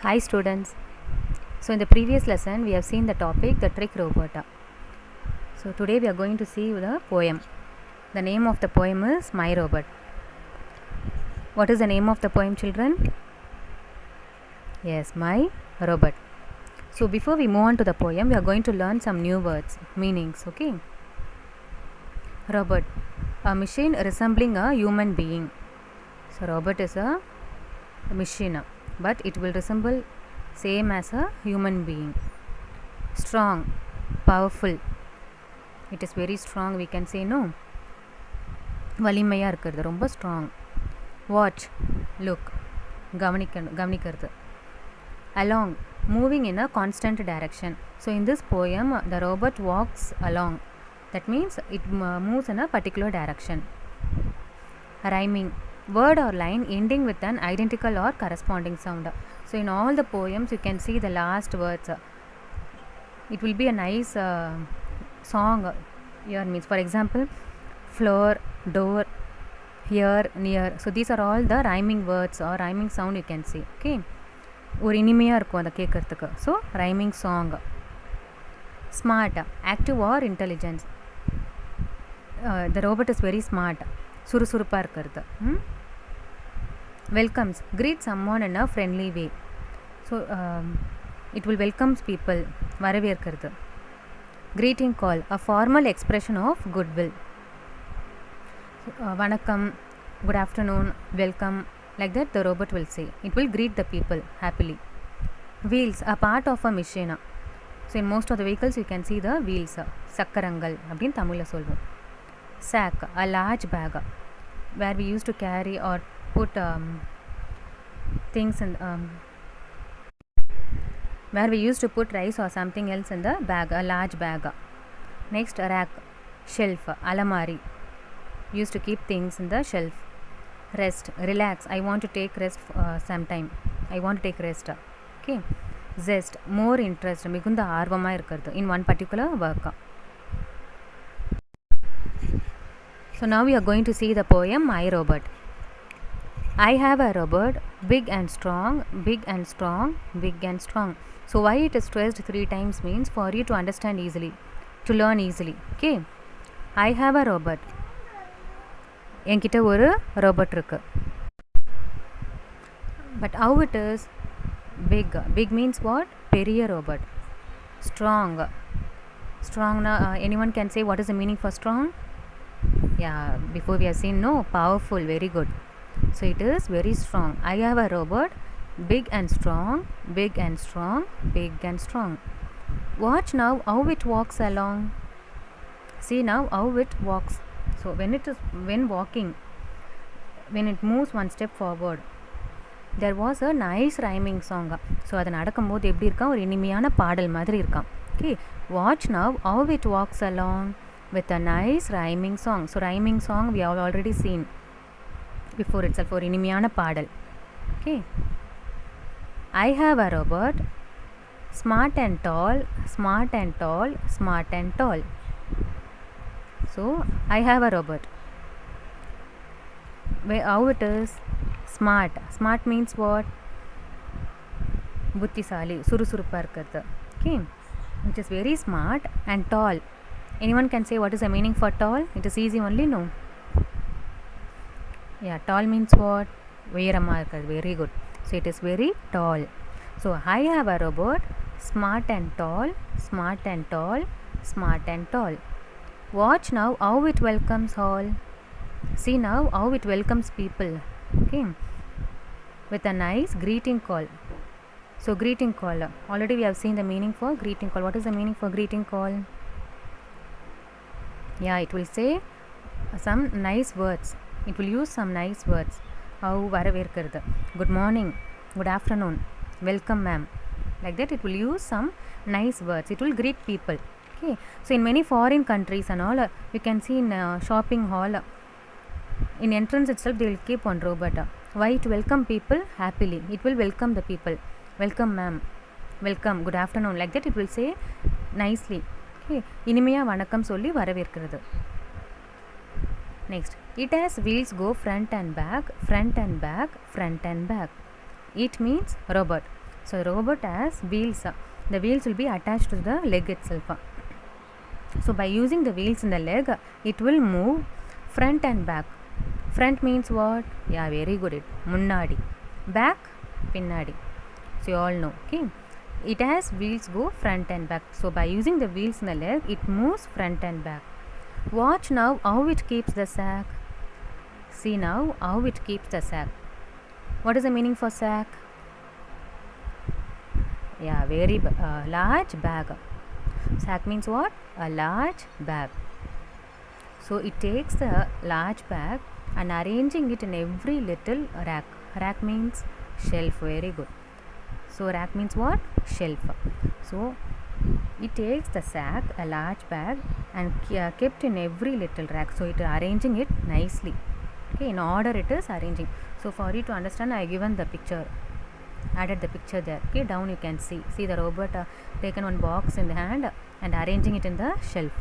Hi students. So in the previous lesson we have seen the topic the trick robot. So today we are going to see the poem. The name of the poem is My Robot. What is the name of the poem, children? Yes, My Robot. So before we move on to the poem, we are going to learn some new words, meanings, okay? Robot, a machine resembling a human being. So robot is a machine, but it will resemble same as a human being. Strong, powerful. It is very strong, we can say, no? வலிமையாக இருக்கிறது, ரொம்ப strong. Watch, look, கவனிக்கிறது. Along, moving in a constant direction. So in this poem the robot walks along. That means it moves in a particular direction. Rhyming, word or line ending with an identical or corresponding sound. So in all the poems you can see the last words. It will be a nice song here, means for example floor, door, here, near. So these are all the rhyming words or rhyming sound you can see. Okay, ஒரு இனிமையாக இருக்கும் அதை கேட்குறதுக்கு. So rhyming song. Smart, active or intelligence. The robot is very smart, சுறுசுறுப்பாக இருக்கிறது. Welcomes, greet someone in a friendly way. So it will welcomes people, வரவேற்கிறது. greeting call, a formal expression of goodwill. Vanakkam, good afternoon, welcome, like that the robot will say. It will greet the people happily. Wheels, a part of a machine. So in most of the vehicles you can see the wheels. சக்கரங்கள் அப்படின்னு தமிழில் சொல்வோம். Sack, a large bag where we used to carry or put things in where we used to put rice or something else in the bag, a large bag. Next, rack, shelf, alamari, used to keep things in the shelf. Rest, relax, I want to take rest sometime, I want to take rest. Okay. Zest, more interest, மிகுந்த ஆர்வமாக இருக்கிறது in one particular work. So now we are going to see the poem My Robot. I have a robot, big and strong, big and strong, big and strong. So why it is stressed 3 times means for you to understand easily, to learn easily. Okay. I have a robot. என்கிட்ட ஒரு robot இருக்கு. But how it is big? Big means what? பெரிய robot. Strong. Strong na anyone can say what is the meaning for strong? Yeah, before we have seen, no, powerful, very good. So it is very strong. I have a robot, big and strong, big and strong, big and strong. Watch now how it walks along. See now how it walks. So when walking, when it moves one step forward, there was a nice rhyming song. So அது நடக்கும்போது எப்படி இருக்கான், ஒரு இனிமையான பாடல் மாதிரி இருக்கான். Okay, watch now how it walks along with a nice rhyming song. So rhyming song we have already seen before itself, ஒரு இனிமையான பாடல். Okay. I have a robot, smart and tall, smart and tall, smart and tall. So I have a robot. How it is smart? Smart means what? புத்திசாலி, சுறுசுறுப்பாக இருக்கிறது. Okay, it is very smart and tall. Anyone can say what is the meaning for tall? It is easy only, no? Yeah, tall means what? உயரமாக இருக்கிறது. Very good. So it is very tall. So I have a robot, smart and tall, smart and tall, smart and tall. Watch now how it welcomes all. See now how it welcomes people. Okay, with a nice greeting call. So greeting call, already we have seen the meaning for greeting call. What is the meaning for greeting call? Yeah, it will say some nice words. It will use some nice words. How வரவேற்கிறது, good morning, good afternoon, welcome ma'am, like that it will use some nice words. It will greet people. Okay. So in many foreign countries and all, you can see in shopping hall, in entrance itself they will keep one robot. Why? To welcome people happily. It will welcome the people. Welcome ma'am, welcome, good afternoon, like that it will say nicely. Okay. இனிமையாக வணக்கம் சொல்லி வரவேற்கிறது. Next, it has wheels go front and back, front and back, front and back. It means robot. So the robot has wheels. The wheels will be attached to the leg itself. So by using the wheels in the leg, it will move front and back. Front means what? Yeah, very good. Munnadi. Back, pinnadi. So you all know. Okay. It has wheels go front and back. So by using the wheels in the leg, it moves front and back. Watch now how it keeps the sack. See now how it keeps the sack. What is the meaning for sack? Yeah, very large bag. Sack means what? A large bag. So it takes the large bag and arranging it in every little rack. Rack means shelf. Very good. So rack means what? Shelf. So it takes the sack, a large bag, and kept in every little rack. So it is arranging it nicely. Okay, in order it is arranging. So for you to understand, I given the picture, added the picture there. Okay, down you can see the robot taken one box in the hand and arranging it in the shelf.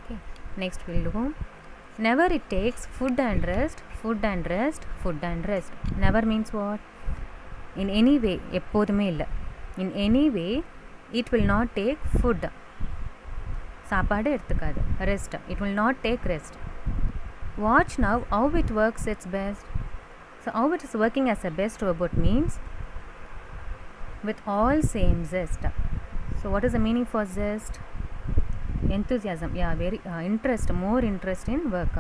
Okay, next we'll go. Never it takes food and rest, food and rest, food and rest. Never means what? In any way, எப்போதுமே இல்லை. In any way, it will not take food. சாப்பாடு எடுத்துக்காது. Rest. It will not take rest. Watch now how it works its best. So how it is working as a best robot means with all same zest. So what is the meaning for zest? Enthusiasm. Yeah, very interest, more interest in work.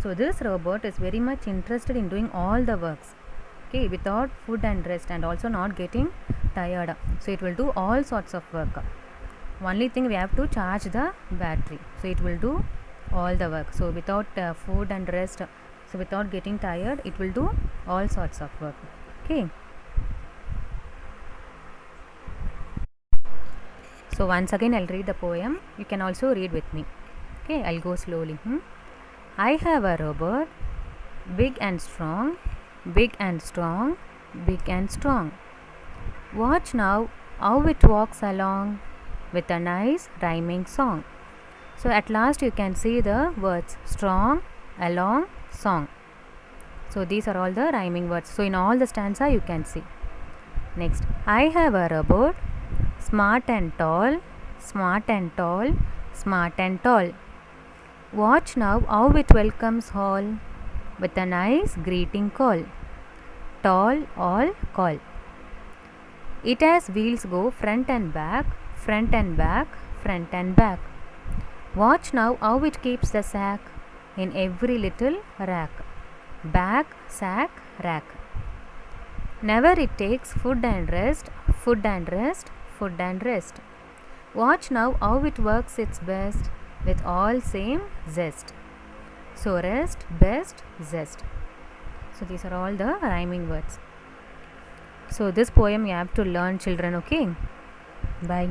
So this robot is very much interested in doing all the works. Okay, without food and rest, and also not getting tired. So it will do all sorts of work. Only thing, we have to charge the battery. So it will do all the work. So without food and rest, so without getting tired, it will do all sorts of work. Okay. So once again I'll read the poem. You can also read with me. Okay, I'll go slowly. I have a robot, big and strong, big and strong, big and strong. Watch now how it walks along with a nice rhyming song. So at last you can see the words strong, along, song. So these are all the rhyming words. So in all the stanza you can see. Next, I have a robot, smart and tall, smart and tall, smart and tall. Watch now how it welcomes all with a nice greeting call. Tall, all, call. It has wheels go front and back, front and back, front and back. Watch now how it keeps the sack in every little rack. Bag, sack, rack. Never it takes food and rest, food and rest, food and rest. Watch now how it works its best with all same zest. So rest, best, zest. So these are all the rhyming words. So this poem you have to learn, children. Okay, bye.